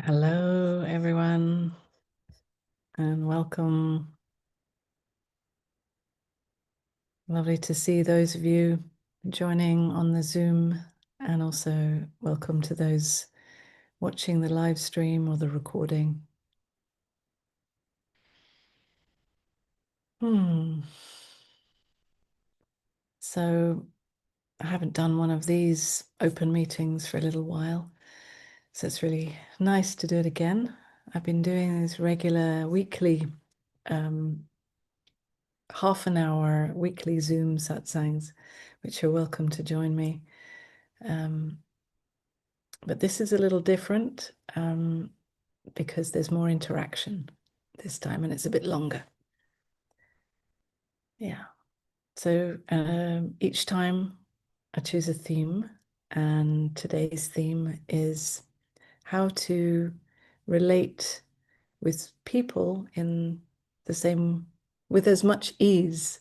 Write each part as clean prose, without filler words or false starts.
Hello, everyone, and welcome. Lovely to see those of you joining on the Zoom, and also welcome to those watching the live stream or the recording. So I haven't done one of these open meetings for a little while, so it's really nice to do it again. I've been doing these regular weekly half an hour weekly Zoom satsangs, which you're welcome to join me. But this is a little different because there's more interaction this time and it's a bit longer. Yeah. So each time I choose a theme, and today's theme is how to relate with people in the same, with as much ease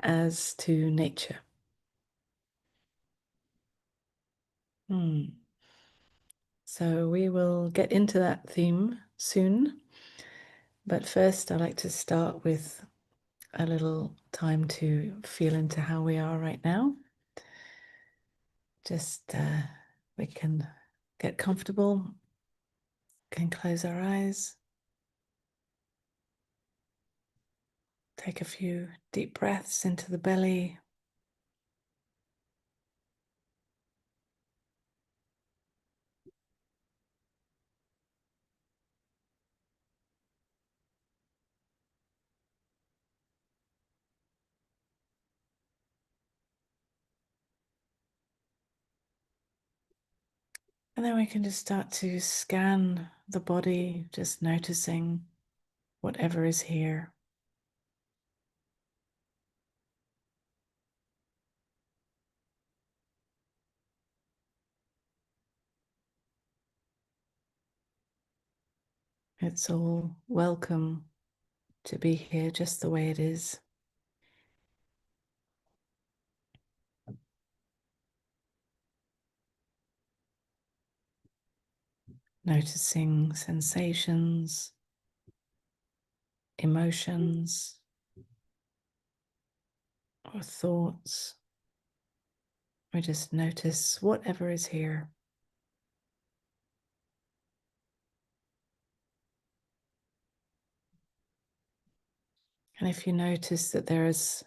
as to nature. So we will get into that theme soon. But first, I'd like to start with a little time to feel into how we are right now. Just we can get comfortable, can close our eyes, take a few deep breaths into the belly. And then we can just start to scan the body, just noticing whatever is here. It's all welcome to be here just the way it is. Noticing sensations, emotions, or thoughts. We just notice whatever is here. And if you notice that there is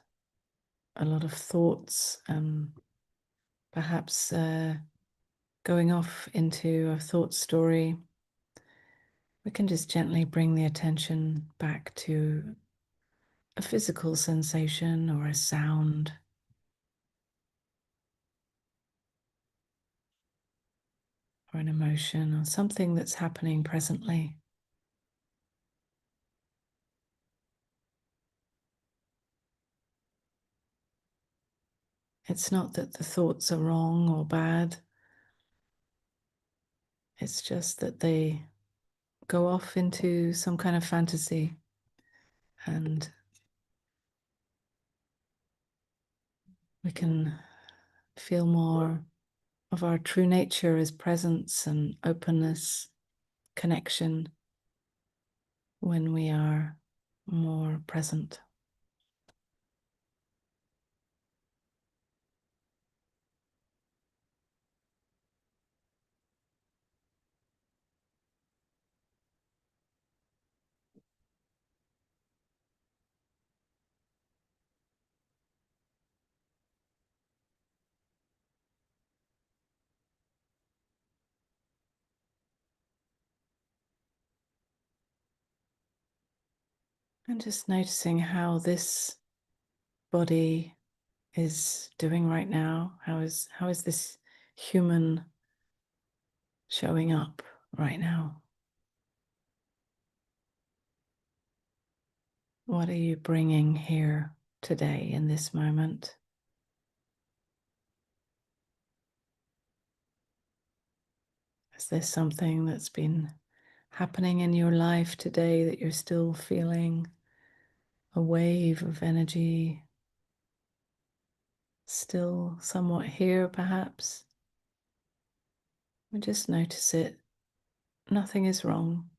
a lot of thoughts, perhaps going off into a thought story, we can just gently bring the attention back to a physical sensation or a sound. Or an emotion or something that's happening presently. It's not that the thoughts are wrong or bad. It's just that they go off into some kind of fantasy, and we can feel more of our true nature as presence and openness, connection, when we are more present. And just noticing how this body is doing right now. How is this human showing up right now? What are you bringing here today in this moment? Is there something that's been happening in your life today that you're still feeling a wave of energy, still somewhat here perhaps? And just notice it nothing is wrong.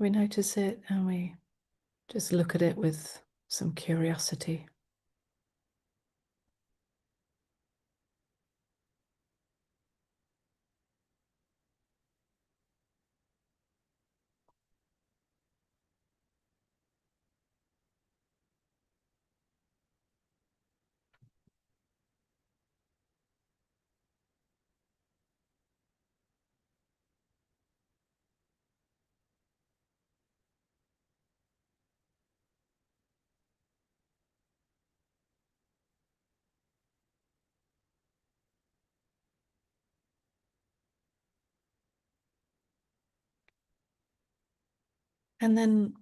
We notice it and we just look at it with some curiosity. And then,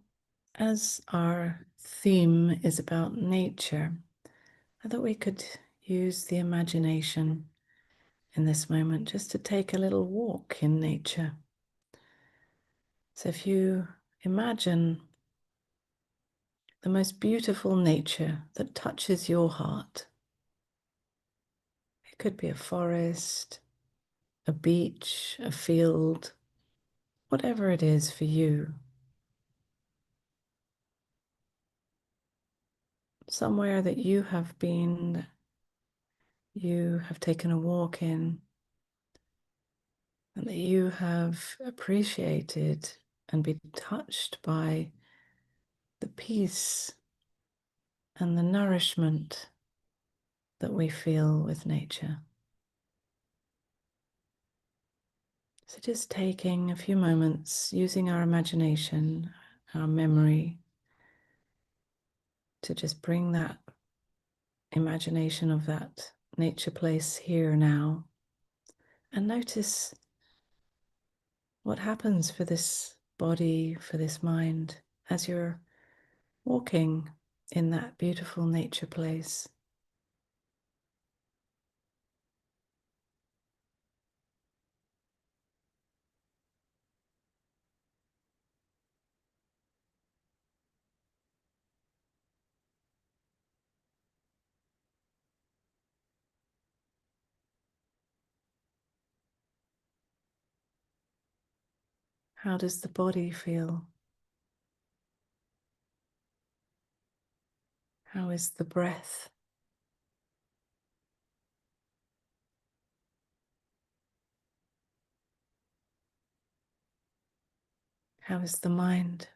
as our theme is about nature, I thought we could use the imagination in this moment just to take a little walk in nature. So, if you imagine the most beautiful nature that touches your heart, it could be a forest, a beach, a field, whatever it is for you. Somewhere that you have been, you have taken a walk in, and that you have appreciated and been touched by the peace and the nourishment that we feel with nature. So just taking a few moments, using our imagination, our memory, to just bring that imagination of that nature place here now, and notice what happens for this body, for this mind, as you're walking in that beautiful nature place. How does the body feel? How is the breath? How is the mind?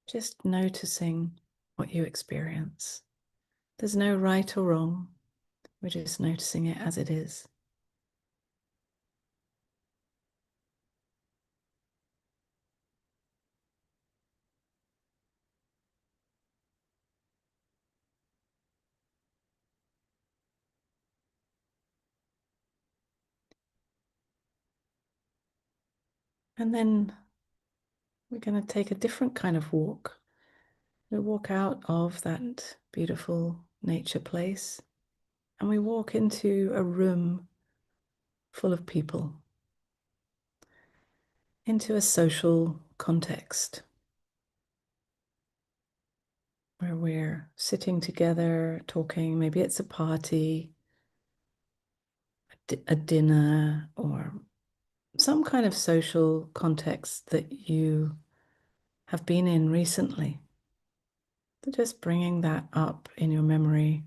Just noticing what you experience. There's no right or wrong. We're just noticing it as it is. And then we're going to take a different kind of walk. We walk out of that beautiful nature place and we walk into a room full of people, into a social context where we're sitting together talking. Maybe it's a party, a dinner, or some kind of social context that you have been in recently. So just bringing that up in your memory,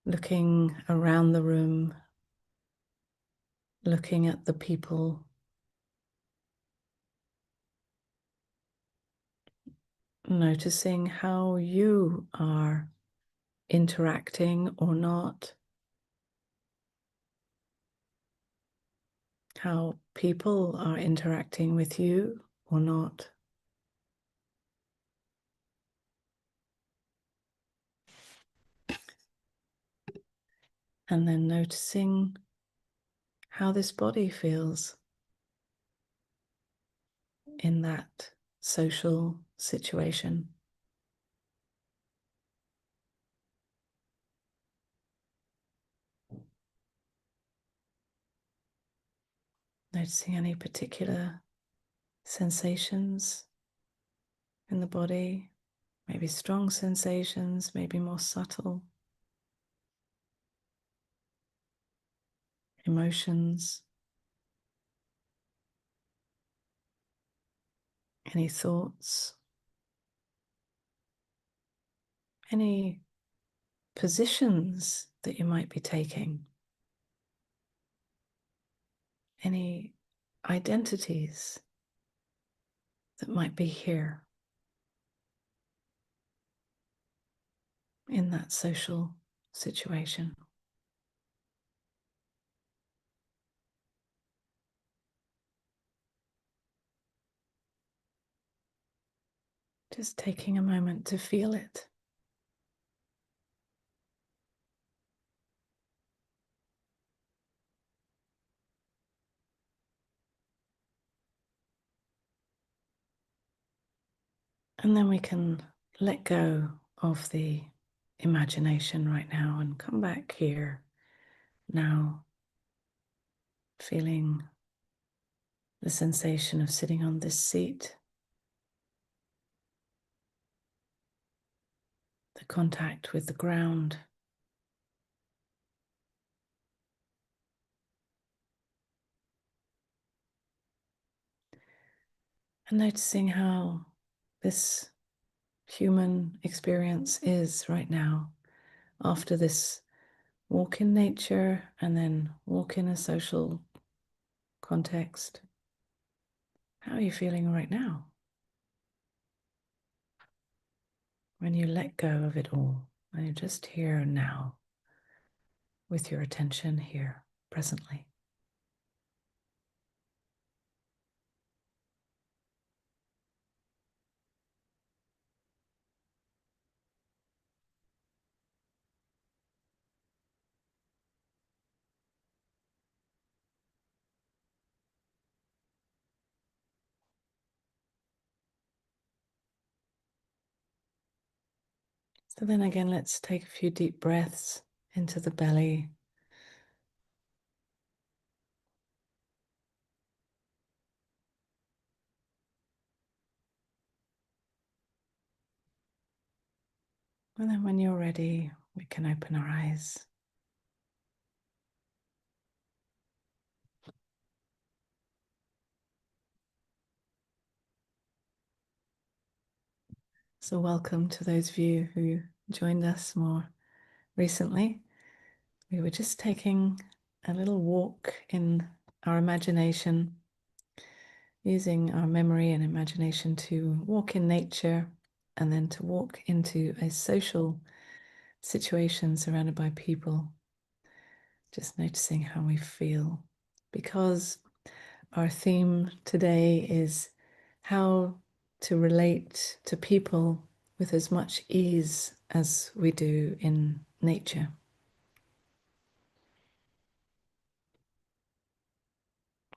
looking around the room, looking at the people, noticing how you are interacting or not, how people are interacting with you or not. And then noticing how this body feels. in that social situation. Noticing any particular sensations in the body, maybe strong sensations, maybe more subtle emotions, any thoughts, any positions that you might be taking, any identities that might be here in that social situation. Just taking a moment to feel it. And then we can let go of the imagination right now and come back here now, feeling the sensation of sitting on this seat, the contact with the ground. And noticing how this human experience is right now after this walk in nature and then walk in a social context. How are you feeling right now when you let go of it all and you're just here and now with your attention here presently? So then again, let's take a few deep breaths into the belly. And then when you're ready, we can open our eyes. So welcome to those of you who joined us more recently. We were just taking a little walk in our imagination, using our memory and imagination to walk in nature and then to walk into a social situation surrounded by people, just noticing how we feel. Because our theme today is how to relate to people with as much ease as we do in nature.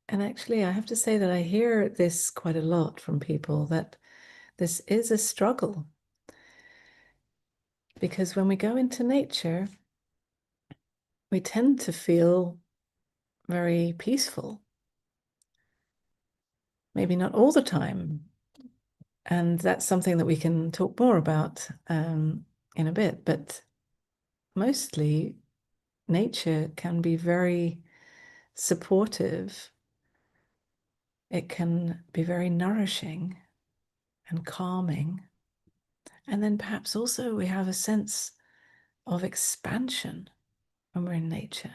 And actually, I have to say that I hear this quite a lot from people, that this is a struggle. Because when we go into nature, we tend to feel very peaceful. Maybe not all the time. And that's something that we can talk more about in a bit. But mostly, nature can be very supportive. It can be very nourishing and calming. And then perhaps also we have a sense of expansion when we're in nature,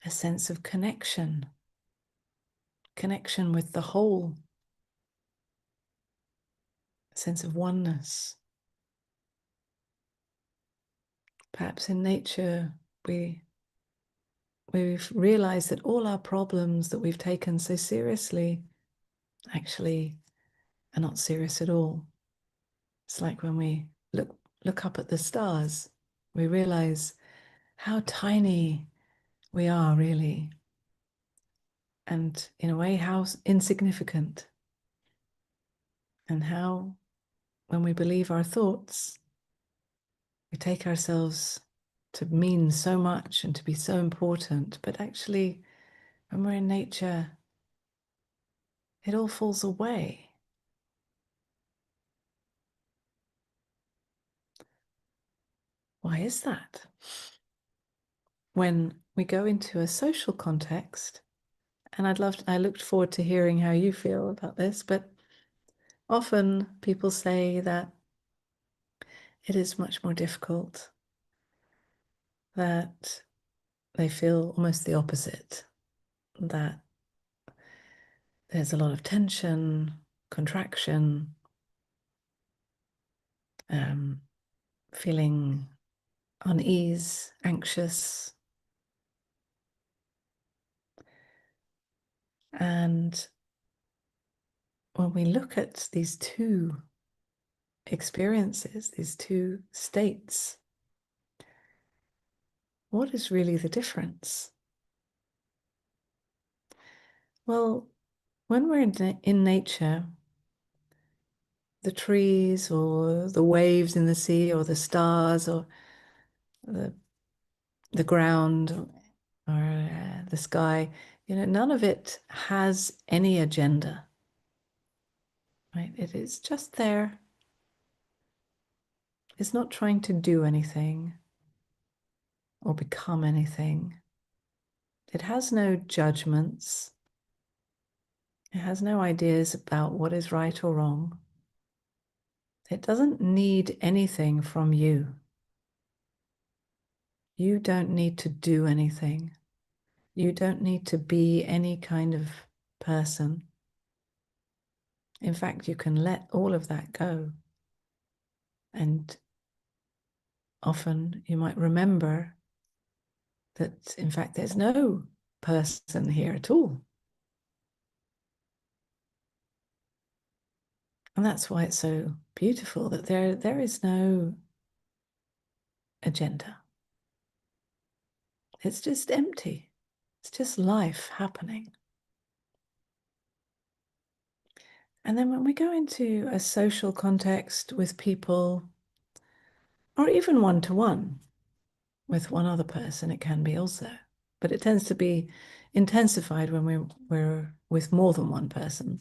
a sense of connection with the whole, a sense of oneness. Perhaps in nature, we've realized that all our problems that we've taken so seriously actually are not serious at all. It's like when we look up at the stars, we realize how tiny we are really, and in a way, how insignificant. and how, when we believe our thoughts, we take ourselves to mean so much and to be so important, but actually, when we're in nature, it all falls away. Why is that? When we go into a social context, and I looked forward to hearing how you feel about this, but often people say that it is much more difficult, that they feel almost the opposite, that there's a lot of tension, contraction, feeling unease, anxious. And when we look at these two experiences, these two states, what is really the difference? Well, when we're in nature, the trees or the waves in the sea or the stars or the, the ground or the sky, none of it has any agenda, right? It is just there. It's not trying to do anything or become anything. It has no judgments. It has no ideas about what is right or wrong. It doesn't need anything from you. You don't need to do anything. You don't need to be any kind of person. In fact, you can let all of that go. And often you might remember that, in fact, there's no person here at all. And that's why it's so beautiful that there is no agenda. It's just empty. It's just life happening. And then when we go into a social context with people, or even one-to-one with one other person, it can be also. But it tends to be intensified when we're with more than one person.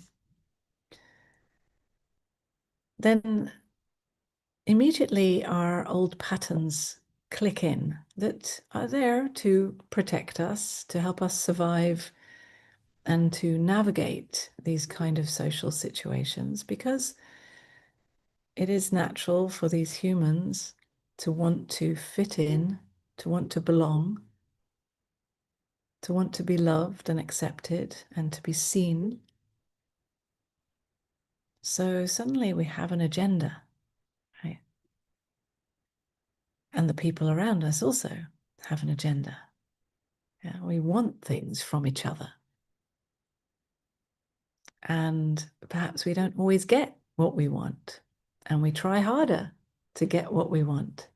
Then immediately our old patterns click in that are there to protect us, to help us survive and to navigate these kind of social situations, because it is natural for these humans to want to fit in, to want to belong, to want to be loved and accepted and to be seen. So suddenly we have an agenda, right? And the people around us also have an agenda. Yeah, we want things from each other. And perhaps we don't always get what we want. And we try harder to get what we want.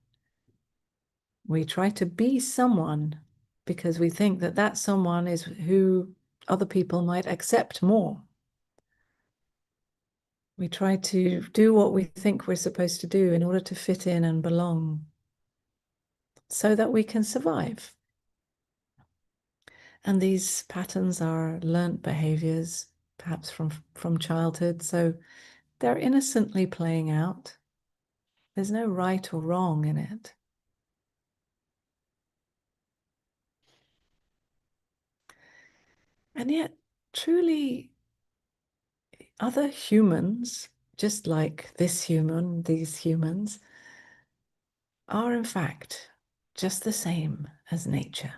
We try to be someone because we think that that someone is who other people might accept more. We try to do what we think we're supposed to do in order to fit in and belong so that we can survive. And these patterns are learnt behaviors, perhaps from childhood. So they're innocently playing out. There's no right or wrong in it. And yet, truly, other humans, just like this human, these humans, are in fact just the same as nature.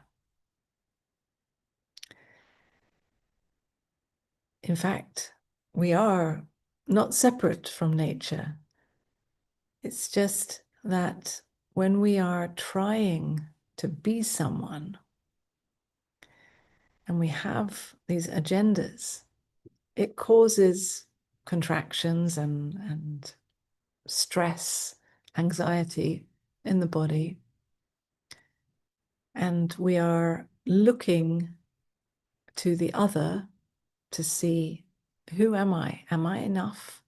In fact, we are not separate from nature. It's just that when we are trying to be someone and we have these agendas, it causes contractions and stress, anxiety in the body. And we are looking to the other to see, who am I? Am I enough?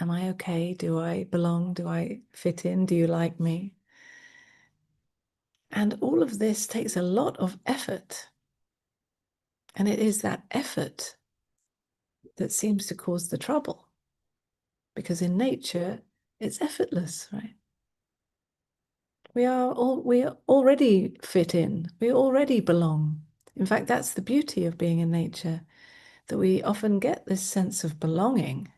Am I okay? Do I belong? Do I fit in? Do you like me? And all of this takes a lot of effort. And it is that effort that seems to cause the trouble. Because in nature, it's effortless, right? We already fit in. We already belong. In fact, that's the beauty of being in nature, that we often get this sense of belonging,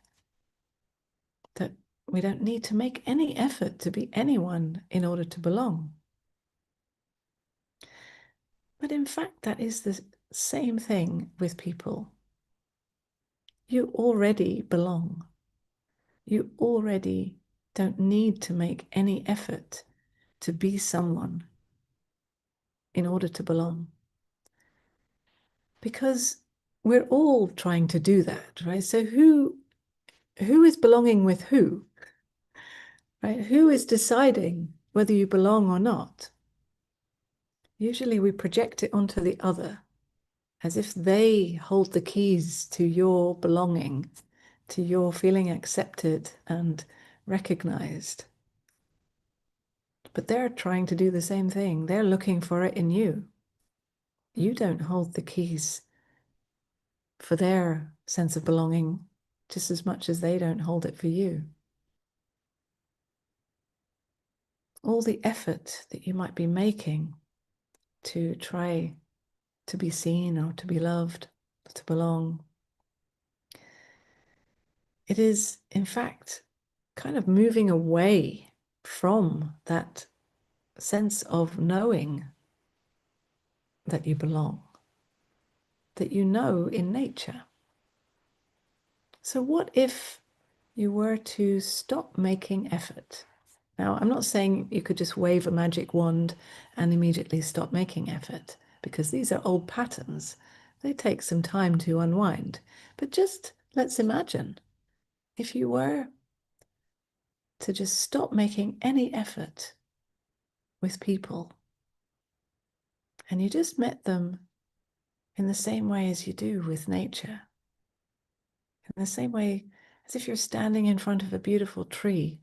that we don't need to make any effort to be anyone in order to belong. But in fact, that is the same thing with people. You already belong. You already don't need to make any effort to be someone in order to belong. Because we're all trying to do that, right? So who is belonging with who, right? Who is deciding whether you belong or not? Usually we project it onto the other, as if they hold the keys to your belonging, to your feeling accepted and recognized. But they're trying to do the same thing. They're looking for it in you. You don't hold the keys for their sense of belonging just as much as they don't hold it for you. All the effort that you might be making to try to be seen or to be loved, to belong, it is, in fact, kind of moving away from that sense of knowing that you belong, that you know in nature. So what if you were to stop making effort? Now, I'm not saying you could just wave a magic wand and immediately stop making effort, because these are old patterns. They take some time to unwind. But just let's imagine if you were to just stop making any effort with people and you just met them in the same way as you do with nature, in the same way as if you're standing in front of a beautiful tree.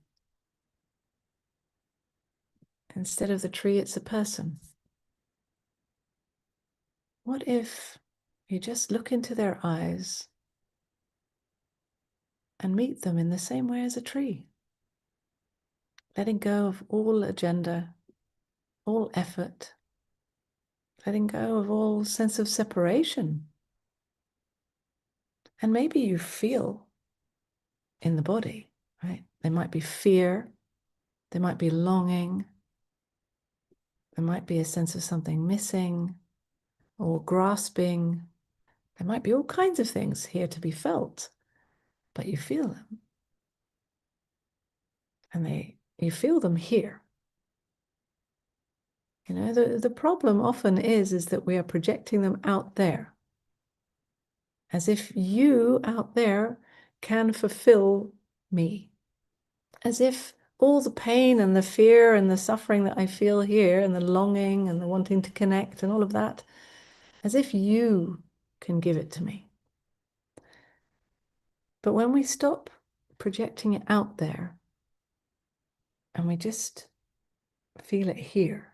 Instead of the tree, it's a person. What if you just look into their eyes and meet them in the same way as a tree, letting go of all agenda, all effort, letting go of all sense of separation. And maybe you feel in the body, right? There might be fear, there might be longing, there might be a sense of something missing or grasping. There might be all kinds of things here to be felt, but you feel them. And you feel them here. You know, the problem often is that we are projecting them out there, as if you out there can fulfill me, as if all the pain and the fear and the suffering that I feel here and the longing and the wanting to connect and all of that, as if you can give it to me. But when we stop projecting it out there and we just feel it here,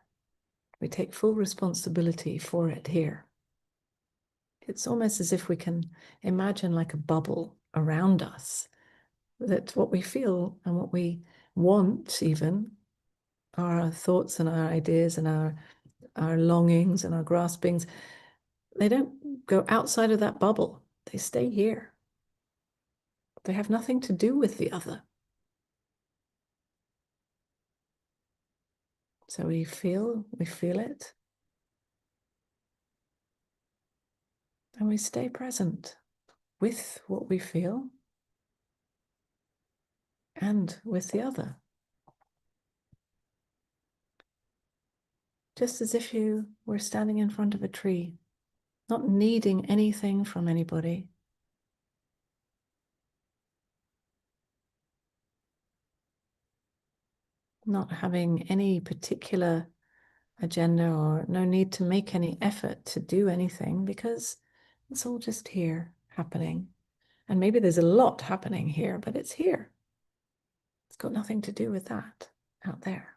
we take full responsibility for it here. It's almost as if we can imagine like a bubble around us, that what we feel and what we want even are our thoughts and our ideas and our longings and our graspings. They don't go outside of that bubble. They stay here. They have nothing to do with the other. So we feel it, and we stay present with what we feel and with the other. Just as if you were standing in front of a tree, not needing anything from anybody. Not having any particular agenda or no need to make any effort to do anything, because it's all just here happening. And maybe there's a lot happening here, but it's here. got nothing to do with that out there.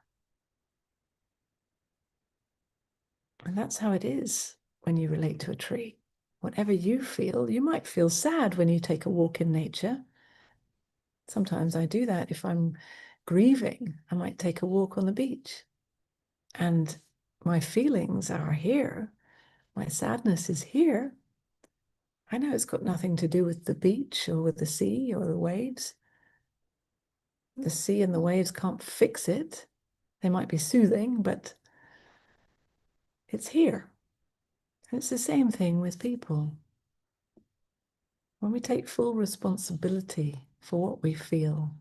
And that's how it is when you relate to a tree. Whatever you feel, you might feel sad when you take a walk in nature. Sometimes I do that. If I'm grieving, I might take a walk on the beach. And my feelings are here. My sadness is here. I know it's got nothing to do with the beach or with the sea or the waves. The sea and the waves can't fix it. They might be soothing, but it's here. And it's the same thing with people. When we take full responsibility for what we feel,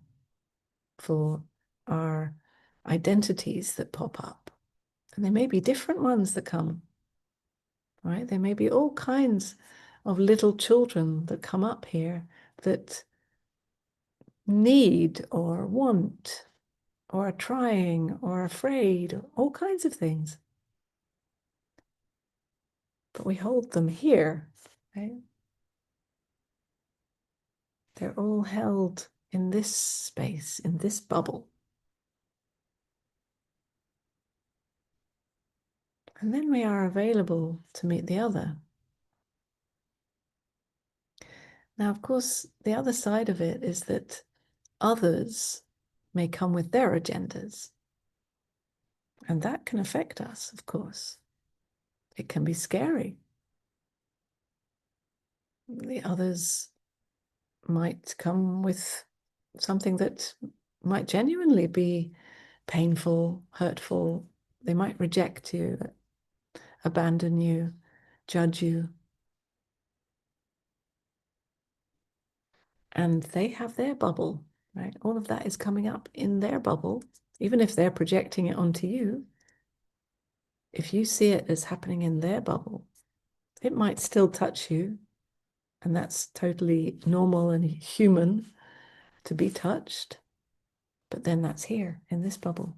for our identities that pop up, and there may be different ones that come, right? There may be all kinds of little children that come up here that need or want or are trying or afraid, all kinds of things. But we hold them here, right? They're all held in this space, in this bubble. And then we are available to meet the other. Now, of course, the other side of it is that others may come with their agendas. And that can affect us, of course. It can be scary. The others might come with something that might genuinely be painful, hurtful. They might reject you, abandon you, judge you. And they have their bubble, right? All of that is coming up in their bubble, even if they're projecting it onto you. If you see it as happening in their bubble, it might still touch you, and that's totally normal and human to be touched, but then that's here in this bubble.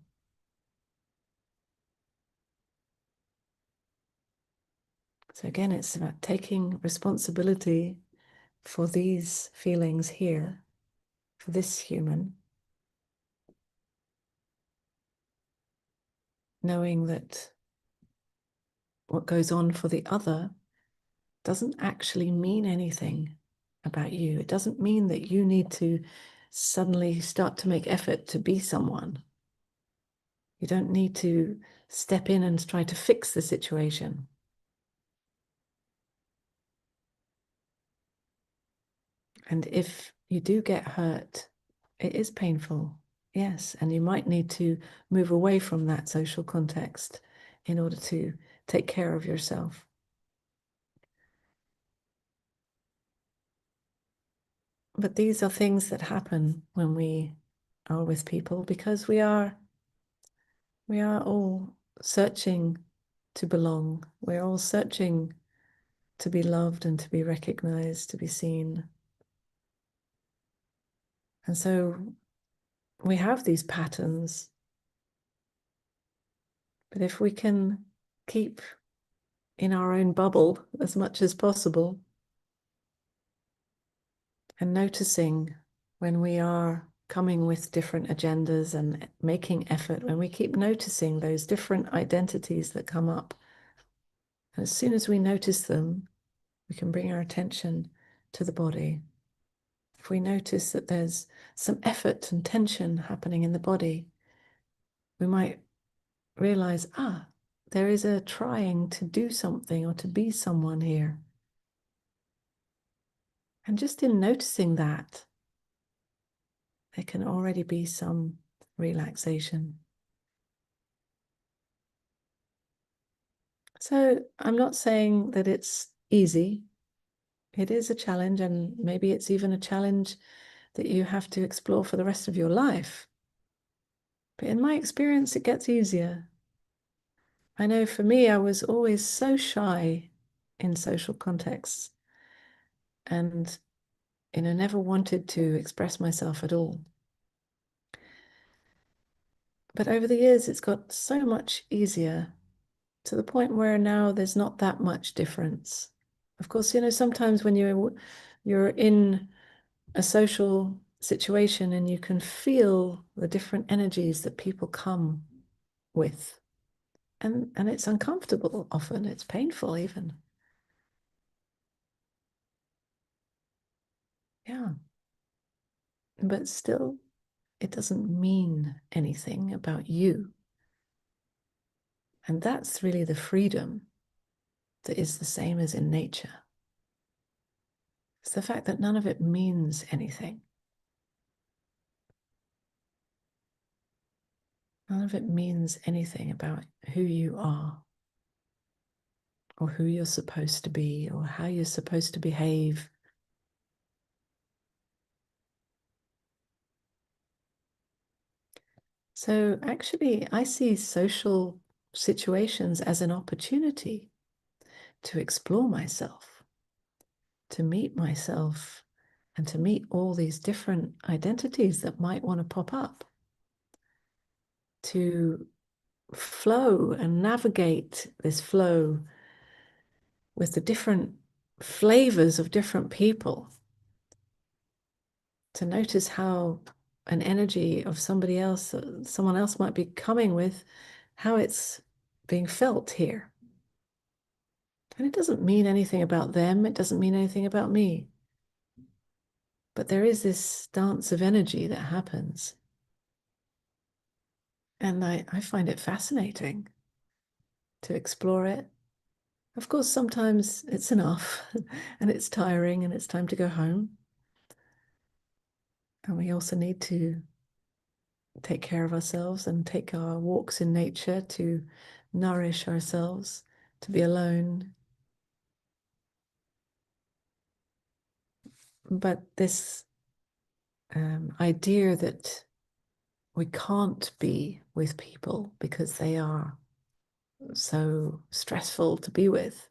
So again, it's about taking responsibility for these feelings here, for this human, knowing that what goes on for the other doesn't actually mean anything about you. It doesn't mean that you need to suddenly start to make effort to be someone. You don't need to step in and try to fix the situation. And if you do get hurt, it is painful, yes, and you might need to move away from that social context in order to take care of yourself. But these are things that happen when we are with people because we are all searching to belong. We're all searching to be loved and to be recognized, to be seen. And so we have these patterns. But if we can keep in our own bubble as much as possible and noticing when we are coming with different agendas and making effort, when we keep noticing those different identities that come up, and as soon as we notice them, we can bring our attention to the body. If we notice that there's some effort and tension happening in the body, we might realize, there is a trying to do something or to be someone here. And just in noticing that, there can already be some relaxation. So I'm not saying that it's easy. It is a challenge, and maybe it's even a challenge that you have to explore for the rest of your life. But in my experience, it gets easier. I know for me, I was always so shy in social contexts and, never wanted to express myself at all. But over the years, it's got so much easier to the point where now there's not that much difference. Of course, sometimes when you're in a social situation and you can feel the different energies that people come with. And it's uncomfortable often, it's painful even. Yeah. But still, it doesn't mean anything about you. And that's really the freedom that is the same as in nature. It's the fact that none of it means anything. None of it means anything about who you are or who you're supposed to be or how you're supposed to behave. So actually, I see social situations as an opportunity to explore myself, to meet myself, and to meet all these different identities that might want to pop up, to flow and navigate this flow with the different flavors of different people, to notice how an energy of somebody else, someone else might be coming with, how it's being felt here. And it doesn't mean anything about them, it doesn't mean anything about me. But there is this dance of energy that happens. And I find it fascinating to explore it. Of course, sometimes it's enough and it's tiring and it's time to go home. And we also need to take care of ourselves and take our walks in nature to nourish ourselves, to be alone. But this idea that we can't be with people because they are so stressful to be with,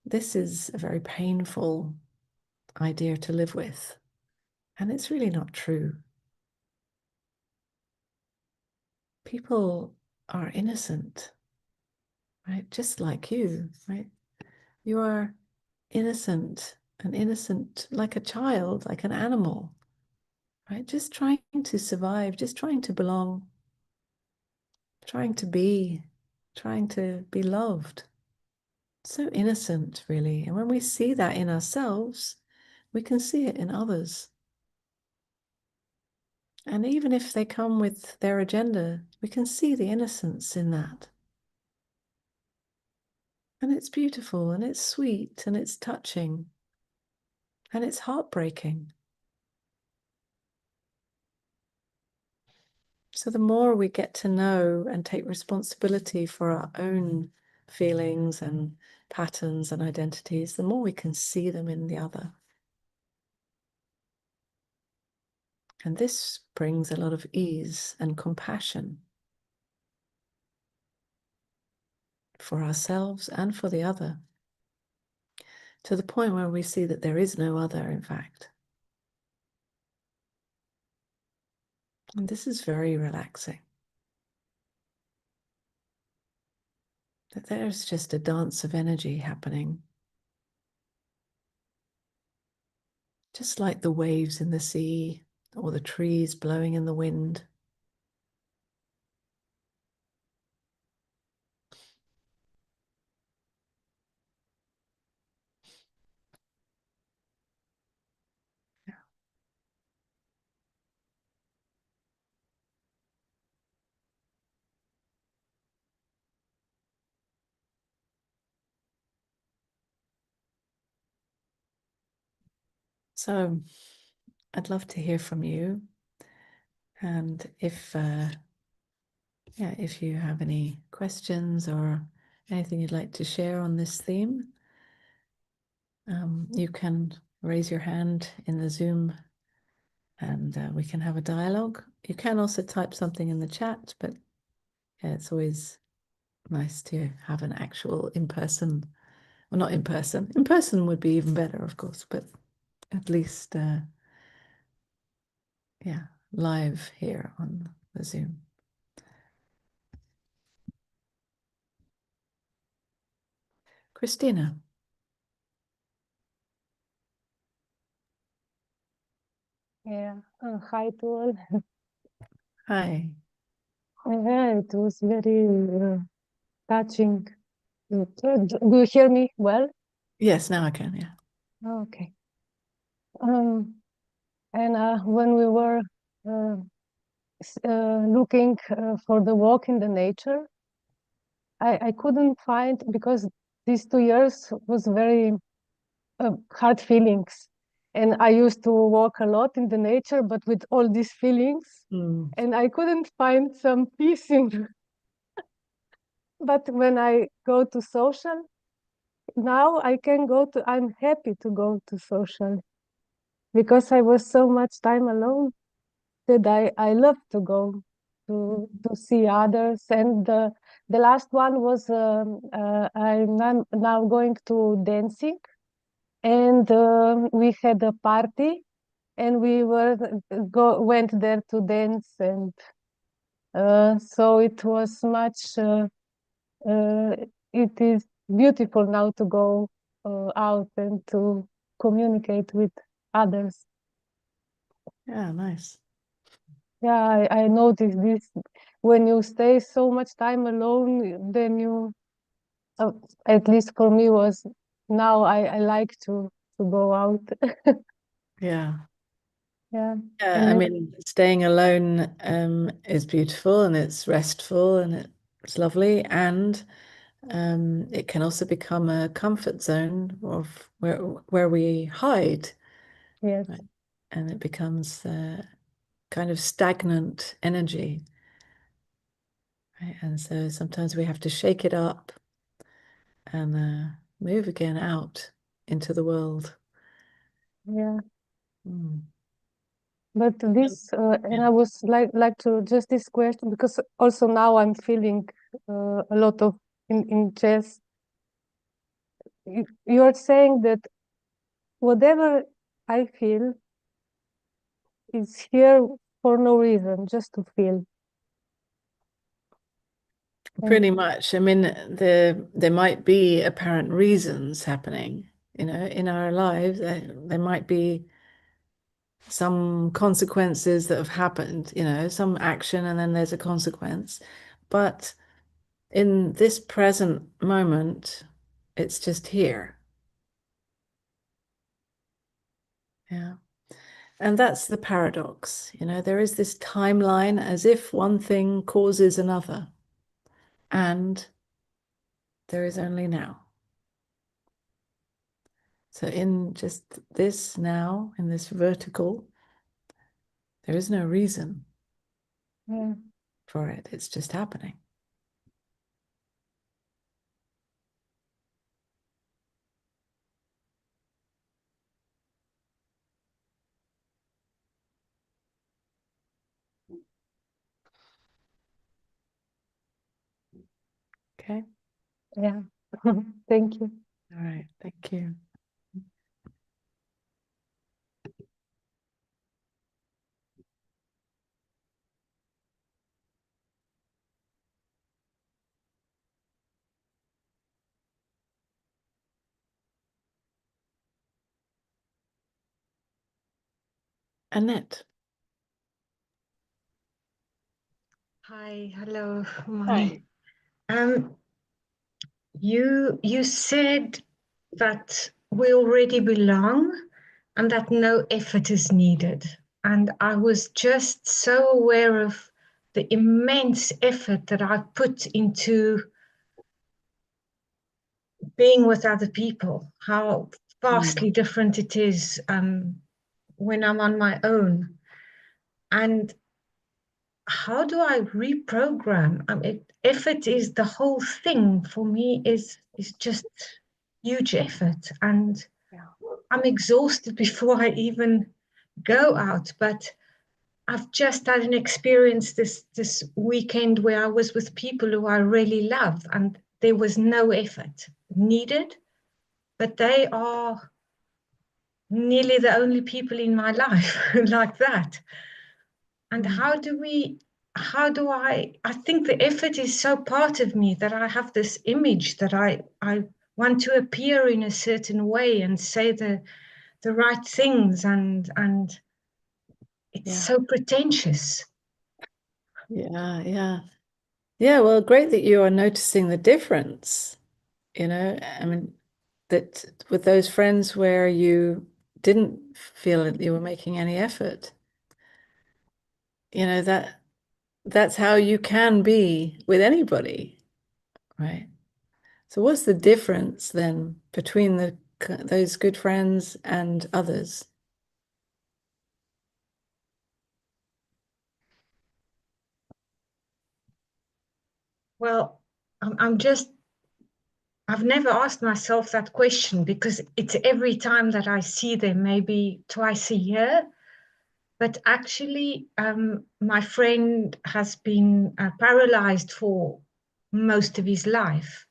this is a very painful idea to live with. And it's really not true. People are innocent, right? Just like you, right? You are innocent, an innocent, like a child, like an animal, right? Just trying to survive, just trying to belong, trying to be loved. So innocent, really. And when we see that in ourselves, we can see it in others. And even if they come with their agenda, we can see the innocence in that. And it's beautiful and it's sweet and it's touching and it's heartbreaking. So the more we get to know and take responsibility for our own feelings and patterns and identities, the more we can see them in the other. And this brings a lot of ease and compassion for ourselves and for the other, to the point where we see that there is no other, in fact. And this is very relaxing. That there's just a dance of energy happening. Just like the waves in the sea or the trees blowing in the wind. So I'd love to hear from you. And if you have any questions or anything you'd like to share on this theme, you can raise your hand in the Zoom and we can have a dialogue. You can also type something in the chat, but yeah, it's always nice to have an actual in-person, well, not in person. In person would be even better, of course, but at least, yeah, live here on the Zoom. Christina. Yeah. Hi to all. Hi. Yeah, it was very touching. Do you hear me well? Yes, now I can, yeah. Okay. Um, and when we were uh, looking for the walk in the nature, I couldn't find, because these 2 years was very hard feelings. And I used to walk a lot in the nature, but with all these feelings, Mm. and I couldn't find some peace in. But when I go to social, now I can go to, I'm happy to go to social because I was so much time alone that I love to go to see others. And the last one was I'm now going to dancing, and we had a party, and we went there to dance, and so it was much. Uh, it is beautiful now to go out and to communicate with others. Yeah, nice. Yeah, I noticed this. When you stay so much time alone, then uh, at least for me, was now I like to go out. Yeah. Yeah, Yeah, and I then, mean, staying alone is beautiful and it's restful and it's lovely, and it can also become a comfort zone of where we hide, yes, right? And it becomes kind of stagnant energy, right? And so sometimes we have to shake it up and move again out into the world. yeah. Mm. But this, and Yeah. I was like to just this question, because also now I'm feeling a lot of in chess. You are saying that whatever I feel is here for no reason, just to feel. And Pretty much. I mean, there might be apparent reasons happening, in our lives. There might be some consequences that have happened, some action and then there's a consequence. But in this present moment, it's just here. Yeah. And that's the paradox. There is this timeline as if one thing causes another, and there is only now. So in just this now, in this vertical, there is no reason yeah, for it. It's just happening. Okay. yeah. Thank you. All right. Thank you. Annette. Hi, hello, Unmani. Hi. Um, you said that we already belong and that no effort is needed. And I was just so aware of the immense effort that I put into being with other people, how vastly Mm. different it is when I'm on my own. And how do I reprogram? I mean, effort is the whole thing for me is just huge effort, and Yeah. I'm exhausted before I even go out. But I've just had an experience this weekend where I was with people who I really love, and there was no effort needed, but they are nearly the only people in my life like that. And Mm. how do I think the effort is so part of me that I have this image that I want to appear in a certain way and say the right things and it's Yeah. so pretentious. Yeah. Yeah. Yeah. Well, great that you are noticing the difference. I mean, that with those friends where you didn't feel that you were making any effort, that's how you can be with anybody, right? So what's the difference then between those good friends and others? Well, I'm just, I've never asked myself that question because it's every time that I see them, maybe twice a year. But actually, my friend has been paralyzed for most of his life.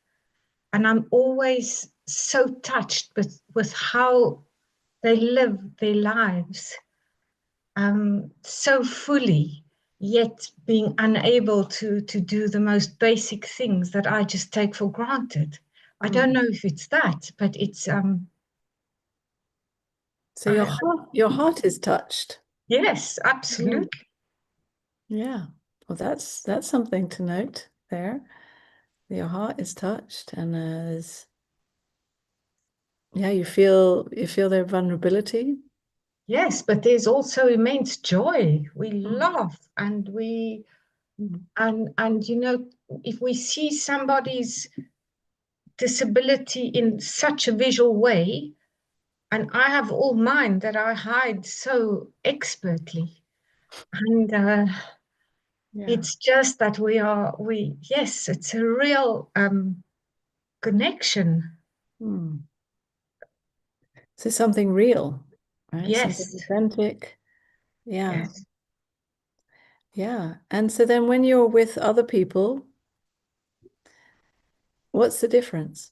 And I'm always so touched with how they live their lives so fully, yet being unable to do the most basic things that I just take for granted. I don't know if it's that, but it's So I, your heart is touched. yes, Mhm. absolutely. Yeah. Well, that's something to note there. Your heart is touched, and yeah, you feel their vulnerability. Yes, but there's also immense joy. We Mm. laugh and we Mm. and if we see somebody's disability in such a visual way, and I have all mine that I hide so expertly, and Yeah. it's just that yes, it's a real connection. Mm. So something real, right? Something Yes, authentic. Yeah. yes. Yeah. And so then when you're with other people, what's the difference?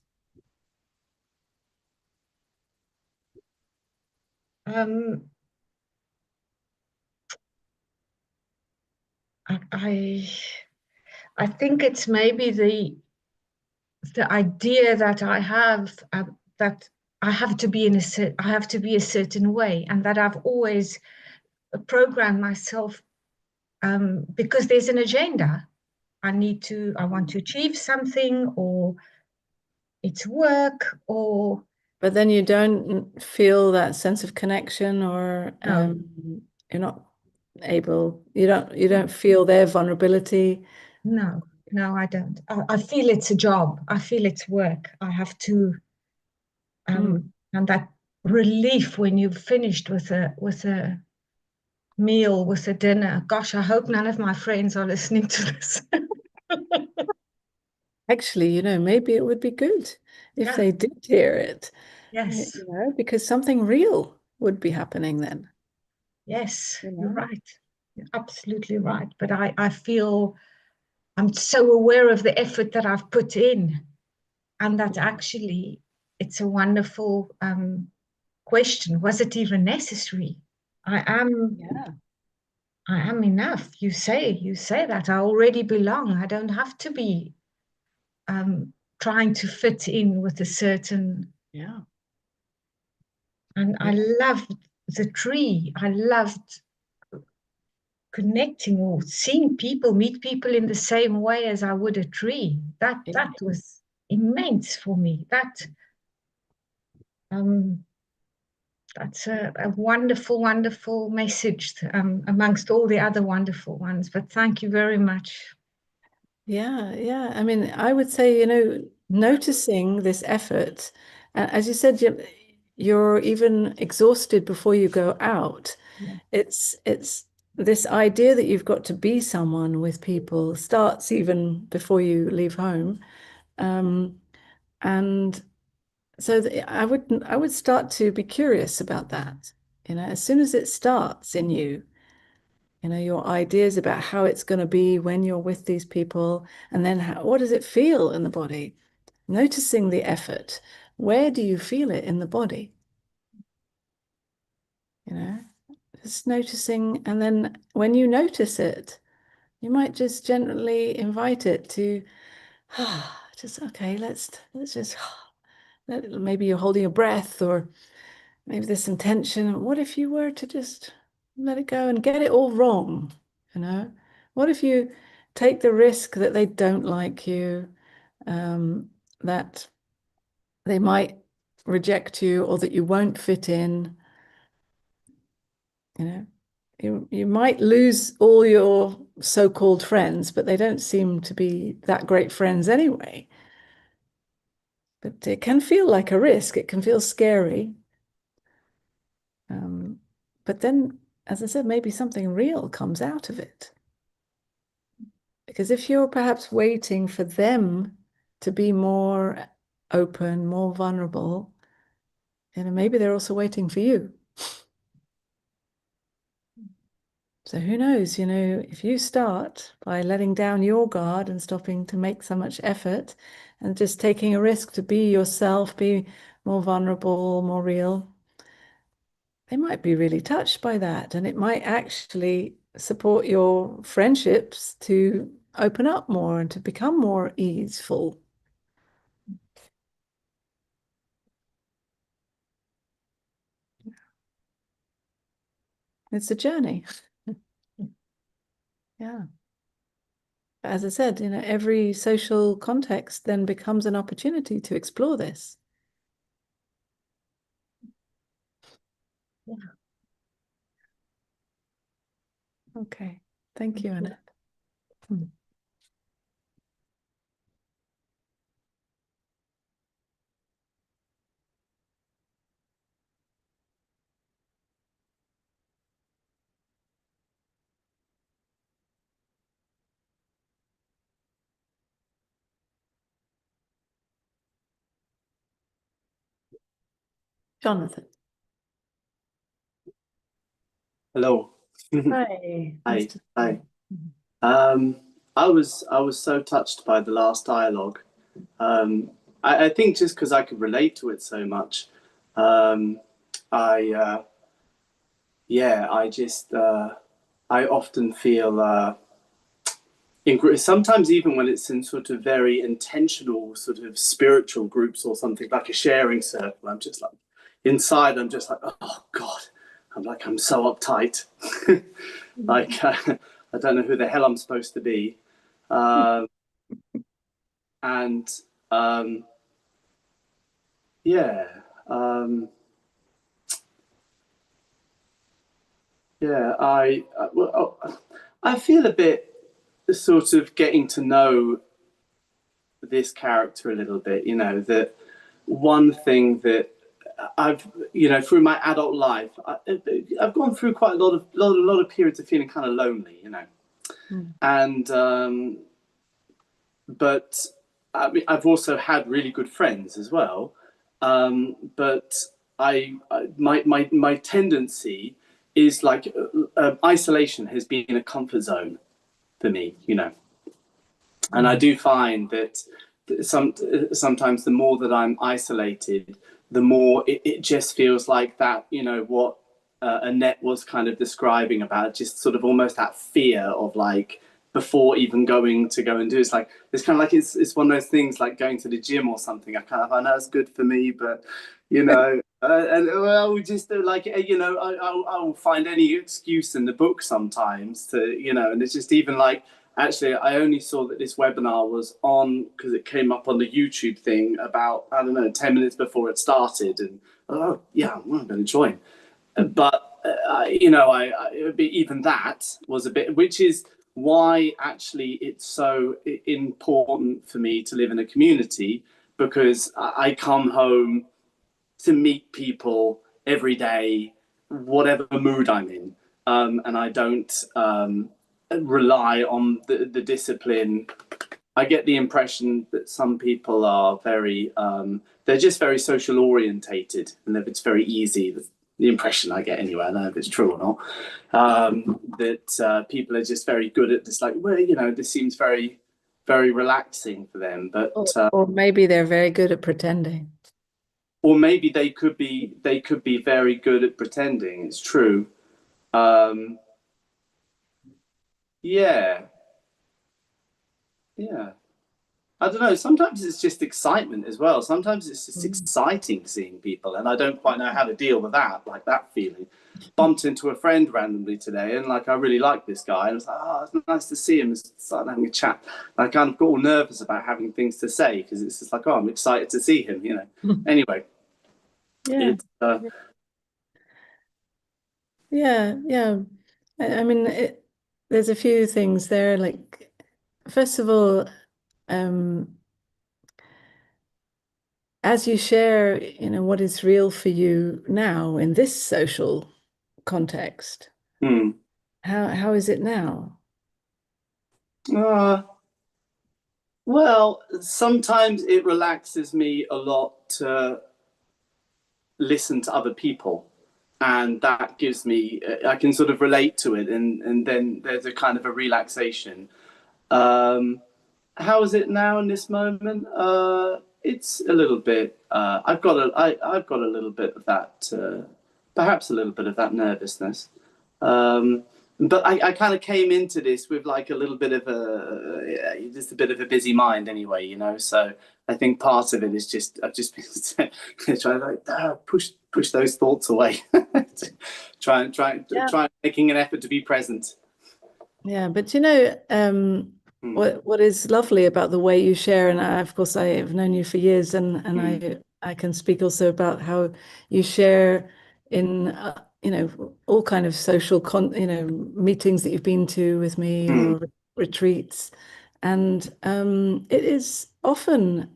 Um, I I think it's maybe the idea that I have that I have to be I have to be a certain way, and that I've always programmed myself because there's an agenda. I want to achieve something, or it's work, or But then you don't feel that sense of connection, or no, you're not you don't feel their vulnerability. no, no, I don't. I feel it's a job. I feel it's work. I have to, Mm. and that relief when you've finished with a meal, with a dinner. Gosh, I hope none of my friends are listening to this. Actually, maybe it would be good if Yeah, they did hear it, yes, because something real would be happening then, yes, you you're know? right. You're absolutely right. But I feel I'm so aware of the effort that I've put in, and that actually it's a wonderful question. Was it even necessary? I am Yeah. I am enough. You say that I already belong. I don't have to be trying to fit in with a certain. Yeah. And I Yeah. loved the tree. I loved connecting or seeing people, meet people in the same way as I would a tree. That Yeah. was immense for me. Um, that's a wonderful, wonderful message amongst all the other wonderful ones. But thank you very much. Yeah, yeah. I mean, I would say, noticing this effort, as you said, you're even exhausted before you go out. Yeah. It's this idea that you've got to be someone with people starts even before you leave home. Um, and so I would start to be curious about that. As soon as it starts in you, your ideas about how it's going to be when you're with these people, and then what does it feel in the body? Noticing the effort. Where do you feel it in the body? You know, just noticing, and then when you notice it, you might just gently invite it to, just okay, let's just maybe you're holding your breath, or maybe there's some tension. What if you were to just let it go and get it all wrong, you know? What if you take the risk that they don't like you, that they might reject you or that you won't fit in, you know? You might lose all your so-called friends, but they don't seem to be that great friends anyway. But it can feel like a risk. It can feel scary. But then, as I said, maybe something real comes out of it. Because if you're perhaps waiting for them to be more open, more vulnerable, maybe they're also waiting for you. So who knows, if you start by letting down your guard and stopping to make so much effort and just taking a risk to be yourself, be more vulnerable, more real, they might be really touched by that. And it might actually support your friendships to open up more and to become more easeful. It's a journey. Yeah. As I said, every social context then becomes an opportunity to explore this. Yeah. Okay. Thank you, Annette. Jonathan. Hello. Hi. Hi. Hi. I was so touched by the last dialogue. I think just because I could relate to it so much, I yeah, I often feel sometimes even when it's in sort of very intentional sort of spiritual groups or something like a sharing circle, I'm just like inside, I'm just like, oh God, I'm so uptight. Like I don't know who the hell I'm supposed to be. And yeah, yeah, well, I feel a bit sort of getting to know this character a little bit. That one thing that I've, through my adult life, I've gone through quite a lot of periods of feeling kind of lonely. And but I mean, I've also had really good friends as well. But my tendency is like isolation has been a comfort zone for me, and I do find that sometimes the more that I'm isolated, the more it just feels like that, what Annette was kind of describing about just sort of almost that fear of like before even going to go and do it's like it's kind of like it's one of those things like going to the gym or something. I know it's good for me, but and well, we just like I will find any excuse in the book sometimes to and it's just even like actually I only saw that this webinar was on because it came up on the YouTube thing about I don't know 10 minutes before it started, and oh yeah, I'm going to join. But even that was a bit, which is why actually it's so important for me to live in a community, because I come home to meet people every day, whatever mood I'm in, and I don't rely on the discipline. I get the impression that some people are they're just very social orientated, and that it's very easy. The impression I get anyway, I don't know if it's true or not, that people are just very good at this, like, well, this seems very, very relaxing for them. But or maybe they're very good at pretending. Or maybe they could be very good at pretending. It's true. Yeah. Yeah. I don't know. Sometimes it's just excitement as well. Sometimes it's just Mm. exciting seeing people, and I don't quite know how to deal with that, like that feeling. Bumped into a friend randomly today, and like I really like this guy, and I was like, oh, it's nice to see him. Started having a chat. I kind of got all nervous about having things to say because it's just like, oh, I'm excited to see him, you know. Anyway, Yeah. it's Yeah. I mean, there's a few things there. Like, first of all, um, as you share, what is real for you now in this social context, hmm. how is it now? uh, well, sometimes it relaxes me a lot to listen to other people, and that gives me, I can sort of relate to it, and then there's a kind of a relaxation. um how is it now in this moment? It's a little bit, I've got a little bit of that, perhaps a little bit of that nervousness. um but I kind of came into this with like a little bit of just a bit of a busy mind anyway, you know. So I think part of it is just I've just been trying to like push those thoughts away. Yeah. Try making an effort to be present. Yeah, but Mm, what is lovely about the way you share, and of course I have known you for years, and mm, I can speak also about how you share in all kind of social meetings that you've been to with me mm, or retreats, and it is often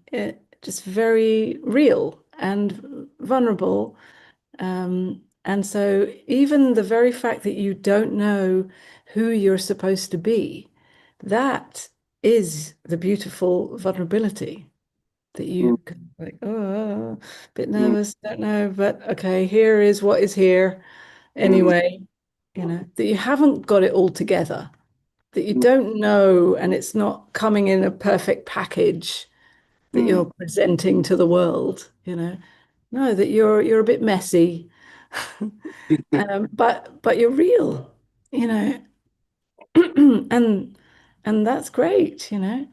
just very real and vulnerable. And so even the very fact that you don't know who you're supposed to be, that is the beautiful vulnerability that mm, you can like, oh, a bit mm, nervous, don't know, but okay, here is what is here mm, anyway, that you haven't got it all together, that you mm, don't know, and it's not coming in a perfect package that mm. you're presenting to the world, No, that you're a bit messy, but you're real, you know, and that's great, and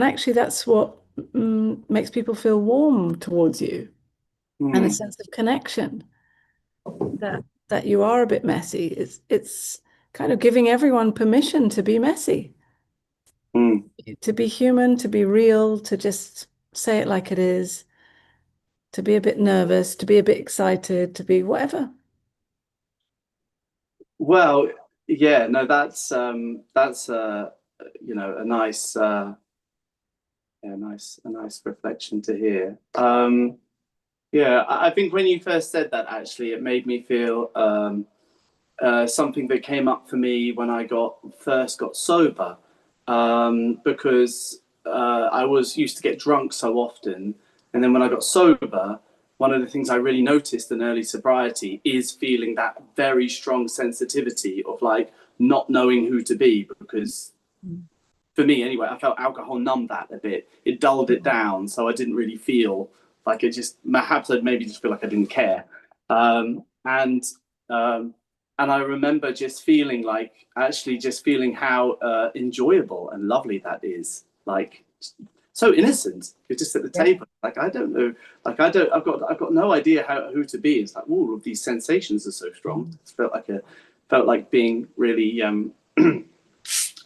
actually that's what makes people feel warm towards you, and a Mm, sense of connection that you are a bit messy. It's kind of giving everyone permission to be messy, mm. to be human, to be real, to just say it like it is, to be a bit nervous, to be a bit excited, to be whatever. Well, yeah, no, that's a nice, yeah, a nice reflection to hear. Yeah, I think when you first said that, actually, it made me feel something that came up for me when I first got sober, because I was used to get drunk so often, and then when I got sober, one of the things I really noticed in early sobriety is feeling that very strong sensitivity of like not knowing who to be, because Mm. for me anyway, I felt alcohol numbed that a bit. It dulled it down, so I didn't really feel like it. Just perhaps I'd maybe just feel like I didn't care. Um, and um, and I remember just feeling like actually just feeling how enjoyable and lovely that is. Like so innocent. You're just at the Yeah. table. Like I don't know. Like I've got no idea who to be. It's like all of these sensations are so strong. It felt like being really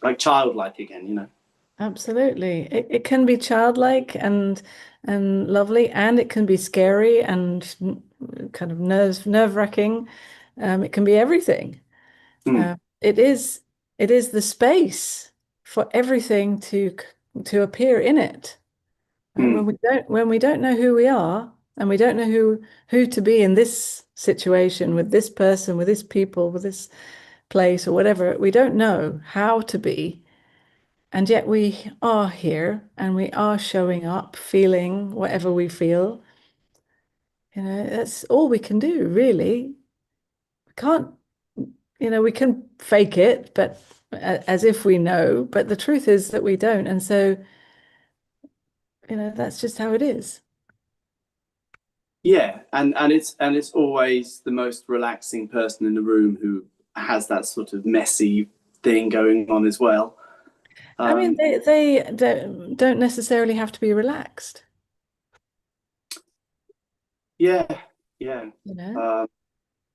like childlike again, you know. Absolutely. It can be childlike and lovely, and it can be scary and kind of nerve-wracking. It can be everything. Mm, Uh, it is it is the space for everything to appear in it. mm, When we don't know who we are, and we don't know who to be in this situation with this person, with this people, with this place or whatever, we don't know how to be. And yet we are here and we are showing up, feeling whatever we feel. That's all we can do, really. We can't, we can fake it, but as if we know, but the truth is that we don't. And so, that's just how it is. yeah, and it's always the most relaxing person in the room who has that sort of messy thing going on as well. I mean, they don't necessarily have to be relaxed, Yeah, yeah. you know. Um,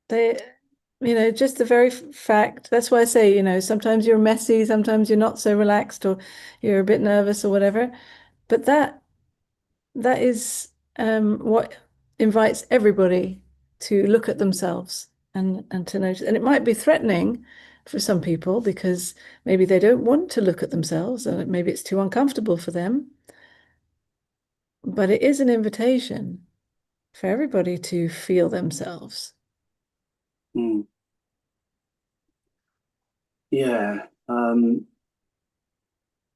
They, just the very fact. That's why I say, sometimes you're messy, sometimes you're not so relaxed, or you're a bit nervous or whatever. But that is what invites everybody to look at themselves and to notice. And it might be threatening for some people because maybe they don't want to look at themselves, or maybe it's too uncomfortable for them. But it is an invitation for everybody to feel themselves. mm, yeah.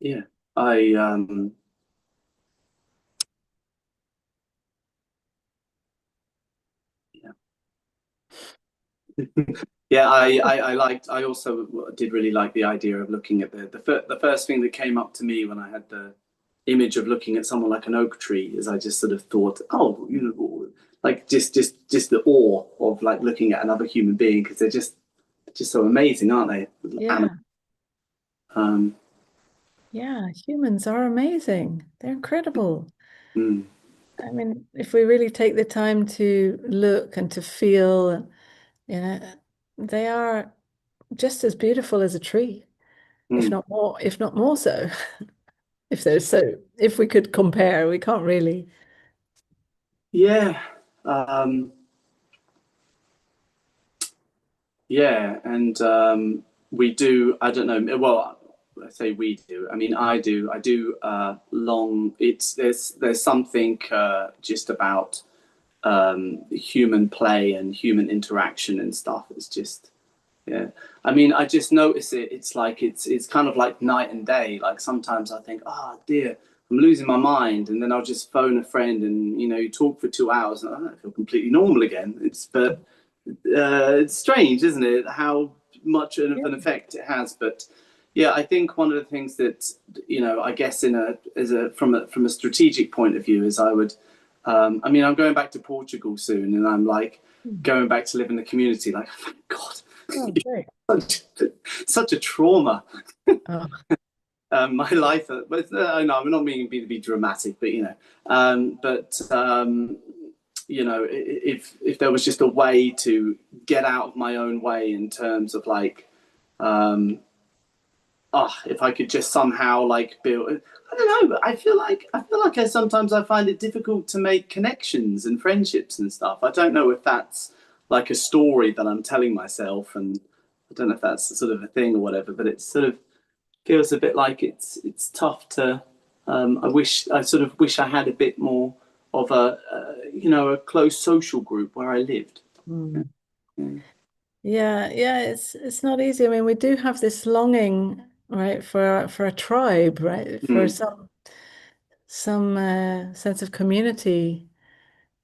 Yeah. I yeah. Yeah, I also did really like the idea of looking at the first thing that came up to me when I had the image of looking at someone like an oak tree is I just sort of thought, oh, like just the awe of like looking at another human being because they're just so amazing, aren't they? Yeah. Um, Yeah, humans are amazing. They're incredible. mm, I mean, if we really take the time to look and to feel, you know, they are just as beautiful as a tree, mm. if not more so. If we could compare, we can't really. Yeah. Um, Yeah, and we do. I don't know. Well, I say we do. I mean, I do. I do. Long. It's there's something just about human play and human interaction and stuff. It's just yeah. I mean, I just notice it. It's like it's kind of like night and day. Like sometimes I think, oh dear, I'm losing my mind, and then I'll just phone a friend, and you talk for 2 hours, and I feel completely normal again. It's strange, isn't it? How much of Yeah. an effect it has. But yeah, I think one of the things that I guess from a strategic point of view is I would. I mean, I'm going back to Portugal soon, and I'm like going back to live in the community. Like, thank God, Oh, great. such a trauma. Oh, My life, but no, I'm not meaning to be dramatic, but if there was just a way to get out of my own way in terms of like, if I could just somehow like build, I don't know, but I feel like I find it difficult to make connections and friendships and stuff. I don't know if that's like a story that I'm telling myself, and I don't know if that's sort of a thing or whatever, but it's sort of feels a bit like it's tough to. I sort of wish I had a bit more of a close social group where I lived. mm. Mm. Yeah. It's not easy. I mean, we do have this longing, right, for a tribe, right, for Mm. some sense of community.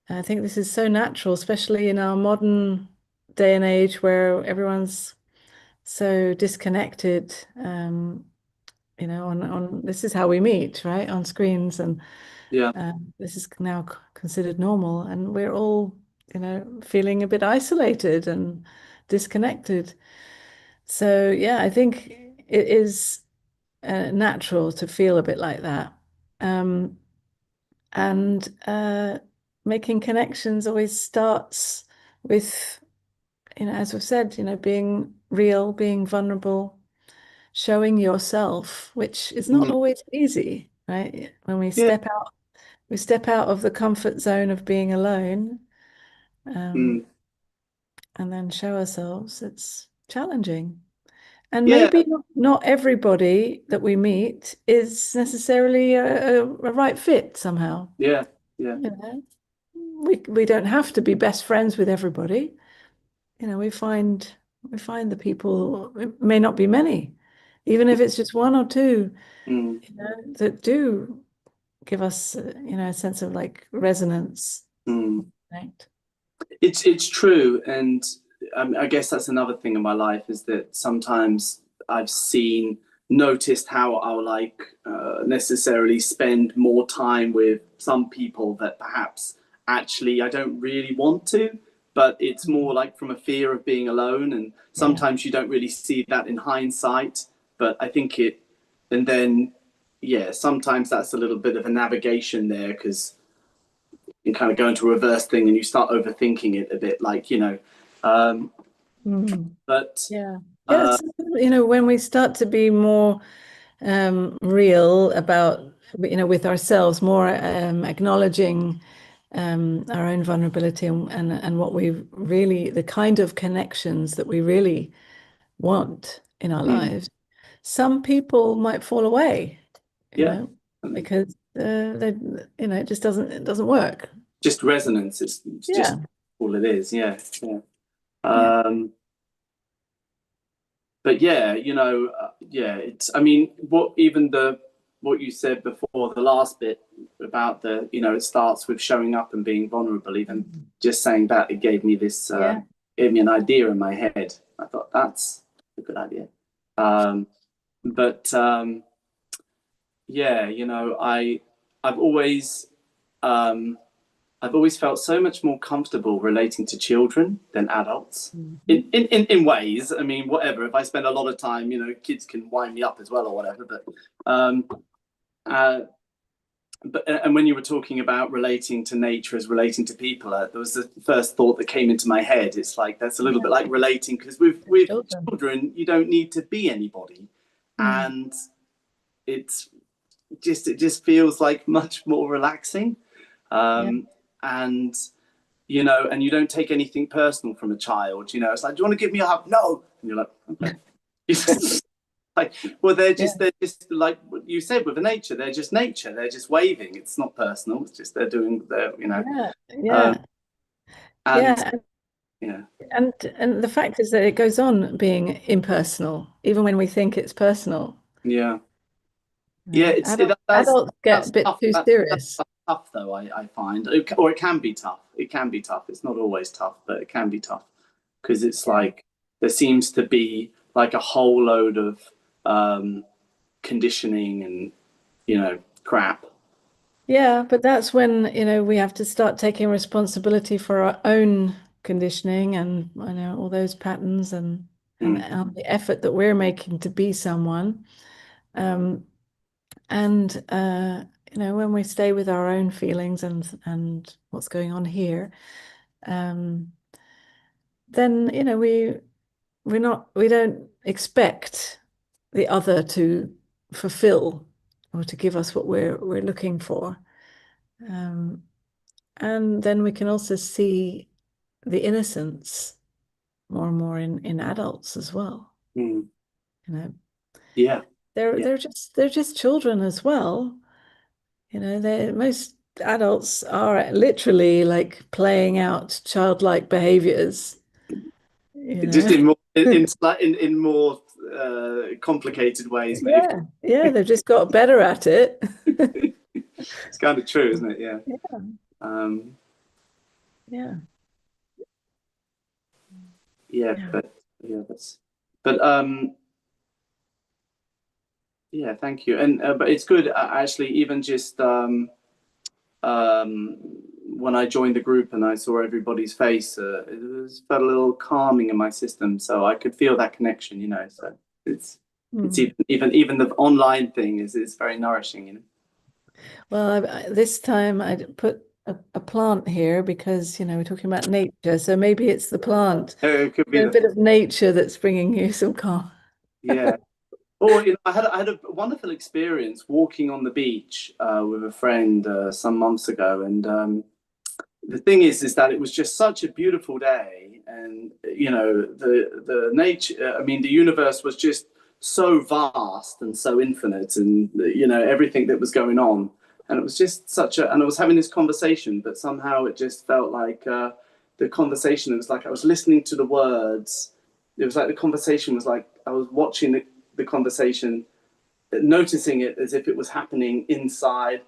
I think this is so natural, especially in our modern day and age where everyone's so disconnected. On this is how we meet, right, on screens, and Yeah, this is now considered normal, and we're all, feeling a bit isolated and disconnected. So yeah, I think it is natural to feel a bit like that. Um, and making connections always starts with, as we've said, being real, being vulnerable, showing yourself, which is not mm. always easy, right? When Yeah, we step out of the comfort zone of being alone, um, mm. and then show ourselves. It's challenging. And Yeah, maybe not everybody that we meet is necessarily a right fit somehow. yeah, yeah. You know, we don't have to be best friends with everybody. We find the people, it may not be many, even if it's just one or two, Mm. that do give us, a sense of like resonance. Mm. Right. It's true, and I guess that's another thing in my life is that sometimes I've noticed how I'll like necessarily spend more time with some people that perhaps actually I don't really want to, but it's more like from a fear of being alone, and Yeah. sometimes you don't really see that in hindsight, but I think and then, yeah, sometimes that's a little bit of a navigation there, because you kind of go into a reverse thing and you start overthinking it a bit, like, but yeah. Yes, when we start to be more real about, with ourselves, more acknowledging our own vulnerability and what we really, the kind of connections that we really want in our lives. Some people might fall away, because they, it just doesn't work. Just resonance. It's just all it is. Yeah. But yeah, it's, I mean, what you said before, the last bit about it starts with showing up and being vulnerable. Even just saying that, it gave me this, gave me an idea in my head. I thought that's a good idea. Yeah, I've always felt so much more comfortable relating to children than adults, in ways. I mean, whatever. If I spend a lot of time, kids can wind me up as well or whatever. But and when you were talking about relating to nature as relating to people, there was the first thought that came into my head. It's like that's a little bit like relating, because with children, you don't need to be anybody, and it just feels like much more relaxing. And and you don't take anything personal from a child. It's like, do you want to give me a hug? No. And you're like, okay. Like, well, they're just like what you said with the nature. They're just nature. They're just waving. It's not personal. It's just they're doing their, and the fact is that it goes on being impersonal, even when we think it's personal. Adults get a bit too serious. That's tough, though. I find, or it can be tough. It can be tough. It's not always tough, but it can be tough, because it's like there seems to be like a whole load of conditioning and crap. Yeah, but that's when we have to start taking responsibility for our own conditioning and all those patterns and the effort that we're making to be someone. When we stay with our own feelings and what's going on here, then we don't expect the other to fulfill or to give us what we're looking for. And then we can also see the innocence more and more in adults as well. They're just children as well. Most adults are literally like playing out childlike behaviors. Just in more complicated ways, maybe. Yeah, they've just got better at it. It's kind of true, isn't it? Yeah. Thank you. And but it's good, actually, even just when I joined the group and I saw everybody's face, it felt a little calming in my system, so I could feel that connection. So it's even the online thing is very nourishing. Well, this time I put a plant here because we're talking about nature, so maybe it's the plant. It could be a bit of nature that's bringing you some calm. Yeah. Or I had a wonderful experience walking on the beach with a friend some months ago, and the thing is that it was just such a beautiful day, and the nature. I mean, the universe was just so vast and so infinite, and everything that was going on, and it was just and I was having this conversation, but somehow it just felt like the conversation. It was like I was listening to the words. It was like the conversation was like I was watching the conversation, noticing it as if it was happening inside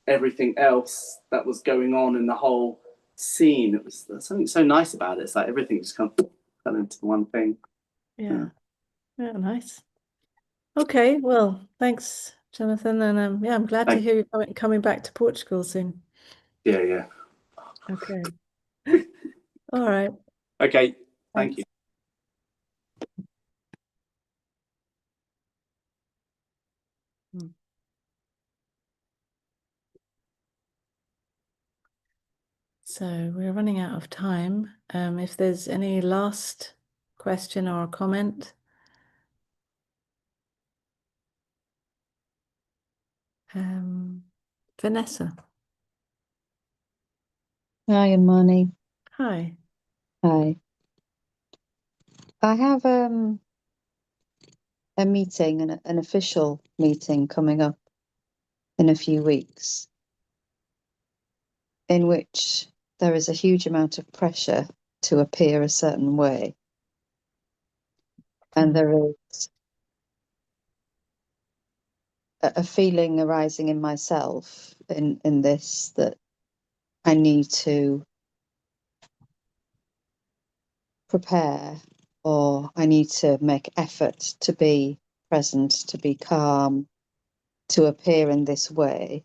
everything else that was going on in the whole scene. It was something so nice about it. It's like everything just kind of fell into one thing. Yeah, nice. Okay, well, thanks, Jonathan, and I'm glad to hear you coming back to Portugal soon. Yeah. Okay. All right. Okay. Thank you. So we're running out of time. If there's any last question or comment. Vanessa. Hi, Unmani. Hi. Hi. I have a meeting, an official meeting coming up in a few weeks, in which there is a huge amount of pressure to appear a certain way. And there is a feeling arising in myself in this, that I need to prepare, or I need to make effort to be present, to be calm, to appear in this way.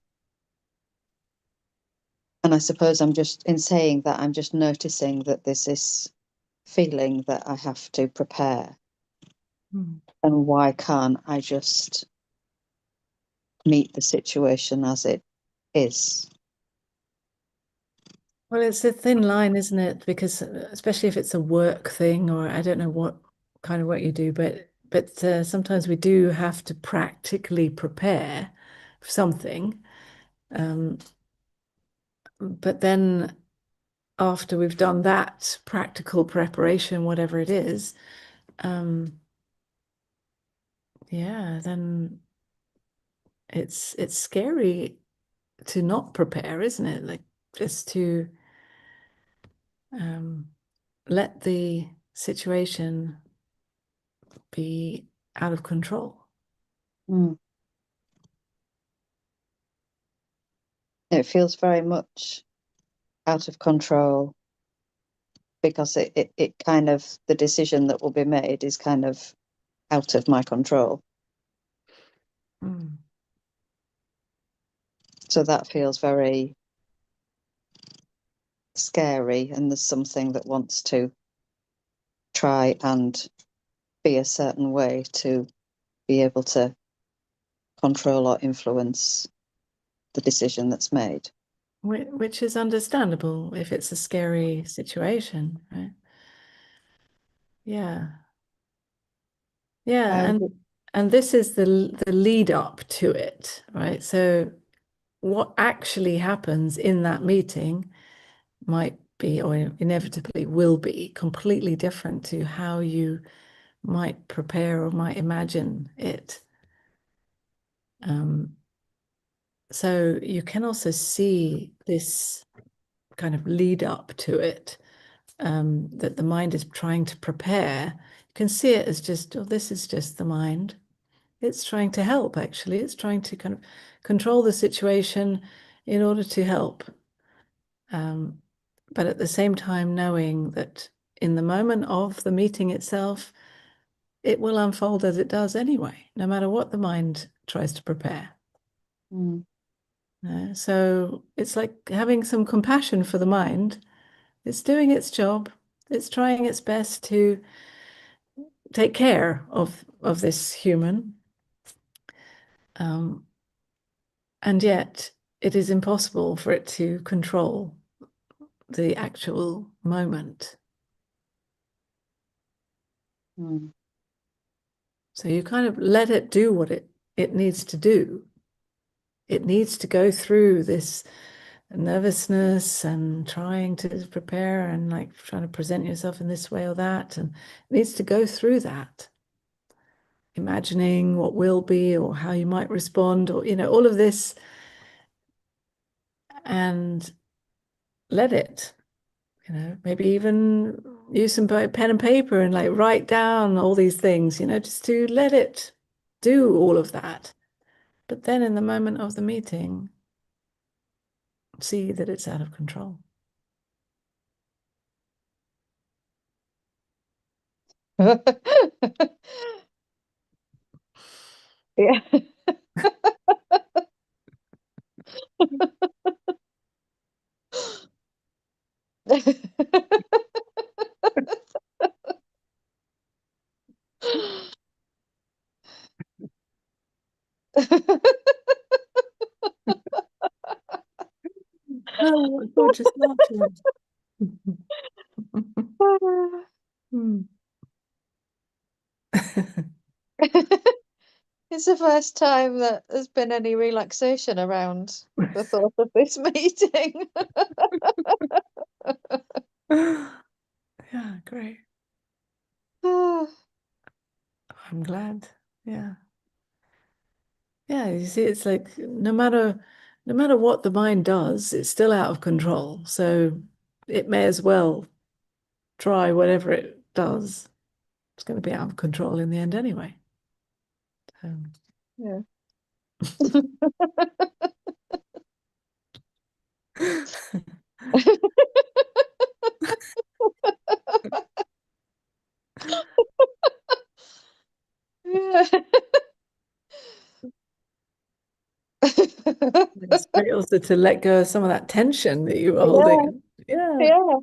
And I suppose I'm just, in saying that, I'm just noticing that there's this feeling that I have to prepare. Mm. And why can't I just meet the situation as it is? Well, it's a thin line, isn't it? Because especially if it's a work thing, or I don't know what kind of work you do, but sometimes we do have to practically prepare for something. But then after we've done that practical preparation, whatever it is, yeah, then it's scary to not prepare, isn't it? Like just to let the situation be out of control. Mm. It feels very much out of control, because it kind of, the decision that will be made is kind of out of my control. Mm. So that feels very scary, and there's something that wants to try and be a certain way to be able to control or influence the decision that's made. Which is understandable if it's a scary situation, right? Yeah. Yeah, and this is the lead up to it, right? So what actually happens in that meeting might be, or inevitably will be, completely different to how you might prepare or might imagine it. So you can also see this kind of lead up to it, that the mind is trying to prepare. You can see it as just, oh, this is just the mind. It's trying to help, actually. It's trying to kind of control the situation in order to help. But at the same time, knowing that in the moment of the meeting itself, it will unfold as it does anyway, no matter what the mind tries to prepare. Mm. So it's like having some compassion for the mind. It's doing its job. It's trying its best to take care of this human. And yet it is impossible for it to control the actual moment. Mm. So you kind of let it do what it needs to do. It needs to go through this nervousness and trying to prepare and like trying to present yourself in this way or that, and it needs to go through that, imagining what will be or how you might respond, or all of this, and let it, maybe even use some pen and paper and like write down all these things, just to let it do all of that. But then in the moment of the meeting, see that it's out of control. Yeah. Oh, gorgeous laughter. Hmm. It's the first time that there's been any relaxation around the thought of this meeting. Yeah, great. Ah, I'm glad. Yeah. Yeah, you see, it's like no matter what the mind does, it's still out of control. So it may as well try whatever it does. It's going to be out of control in the end anyway. yeah. Yeah. It's great also to let go of some of that tension that you were Yeah, holding. Yeah. yeah,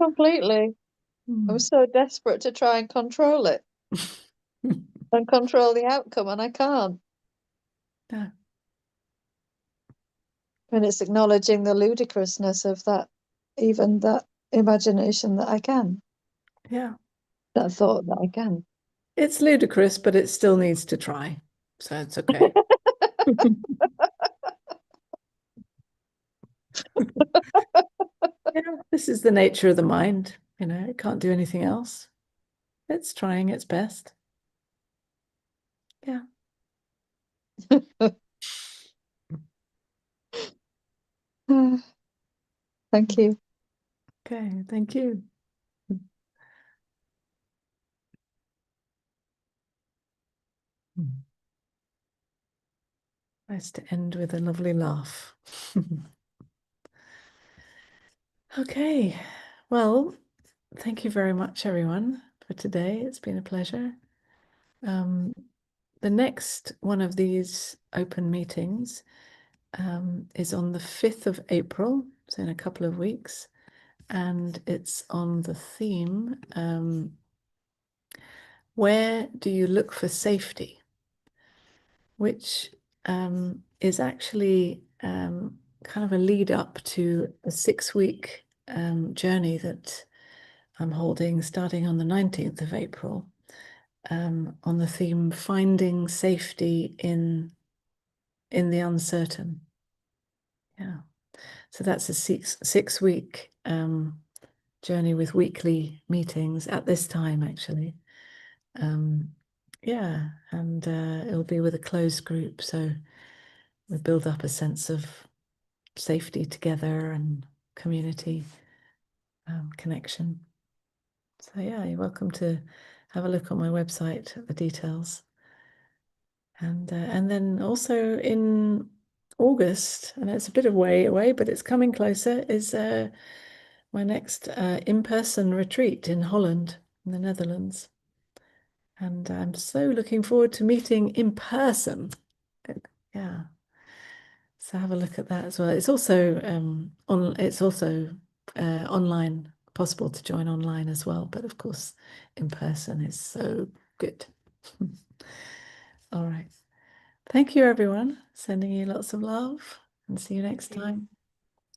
completely. Hmm. I'm so desperate to try and control it and control the outcome, and I can't. Yeah. And it's acknowledging the ludicrousness of that, even that imagination that I can, Yeah. that thought that I can. It's ludicrous, but it still needs to try. So it's okay. Yeah, this is the nature of the mind. You know, it can't do anything else. It's trying its best. Yeah. Thank you. Okay, thank you. Nice to end with a lovely laugh. Okay, well, thank you very much, everyone, for today. It's been a pleasure. The next one of these open meetings is on the 5th of April, so in a couple of weeks, and it's on the theme, where do you look for safety? Which is actually kind of a lead up to a 6-week journey that I'm holding starting on the 19th of April on the theme finding safety in the uncertain. Yeah. So that's a six-week journey with weekly meetings at this time, actually. Yeah, and it'll be with a closed group, so we build up a sense of safety together and community connection. So yeah, you're welcome to have a look on my website at the details. And then also in August, and it's a bit of way away, but it's coming closer, is my next in-person retreat in Holland, in the Netherlands. And I'm so looking forward to meeting in person. Yeah. So have a look at that as well. It's also online, possible to join online as well, but of course in person is so good. All right. Thank you, everyone. Sending you lots of love and see you next time.